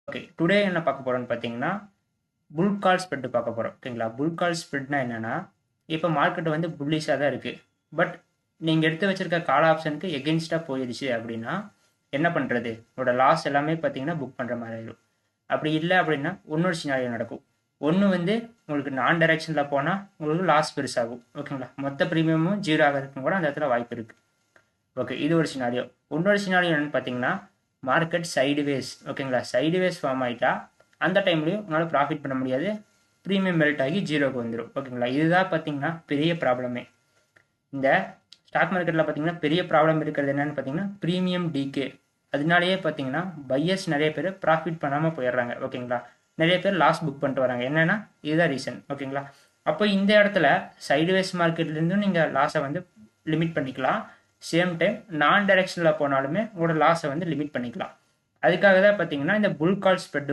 Okay, today என்ன பார்க்க போறோம்னு பார்த்தீங்கன்னா, புல் கால் ஸ்ப்ரெட் பார்க்க போறோம். ஓகேங்களா? புல் கால் ஸ்ப்ரெட்னா என்னன்னா, இப்போ மார்க்கெட் வந்து புல்லிஷா தான் இருக்கு. பட் நீங்க எடுத்து வச்சிருக்க கால் ஆப்ஷனுக்கு எகென்ஸ்டா போயிடுச்சு அப்படின்னா, என்ன பண்றது? உங்களோட லாஸ் எல்லாமே பார்த்தீங்கன்னா புக் பண்ற மாதிரி ஆயிடும். அப்படி இல்ல அப்படின்னா, இன்னொரு சினாரியோ நடக்கும். ஒண்ணு வந்து உங்களுக்கு நான் டைரக்ஷன்ல போனா உங்களுக்கு லாஸ் பெருசாகும். ஓகேங்களா? மொத்த பிரீமியமும் 0 ஆகறதுக்கும் கூட அந்த இடத்துல வாய்ப்பு இருக்கு. ஓகே, இது ஒரு சினாரியோ. இன்னொரு சினாரியோ என்னன்னு பார்த்தீங்கன்னா, மார்க்கெட் சைடுவேஸ். ஓகேங்களா? சைடுவேஸ் ஃபார்ம் ஆயிட்டா அந்த டைம்லயும் உங்களால் ப்ராஃபிட் பண்ண முடியாது. ப்ரீமியம் மெல்ட் ஆகி 0க்கு வந்துடும். ஓகேங்களா? இதுதான் பார்த்தீங்கன்னா பெரிய ப்ராப்ளமே. இந்த ஸ்டாக் மார்க்கெட்டில் பார்த்தீங்கன்னா பெரிய ப்ராப்ளம் இருக்கிறது என்னன்னு பார்த்தீங்கன்னா ப்ரீமியம் டிகே. அதனாலேயே பார்த்தீங்கன்னா பையர்ஸ் நிறைய பேர் ப்ராஃபிட் பண்ணாமல் போயிடுறாங்க. ஓகேங்களா? நிறைய பேர் லாஸ் புக் பண்ணிட்டு வராங்க. என்னன்னா இதுதான் ரீசன். ஓகேங்களா? அப்போ இந்த இடத்துல சைடுவேஸ் மார்க்கெட்லேருந்தும் நீங்கள் லாஸை வந்து லிமிட் பண்ணிக்கலாம். சேம் டைம் நான் டைரக்ஷனில் போனாலுமே உங்களோட லாஸை வந்து லிமிட் பண்ணிக்கலாம். அதுக்காக தான் பார்த்தீங்கன்னா இந்த புல் கால் ஸ்ப்ரெட்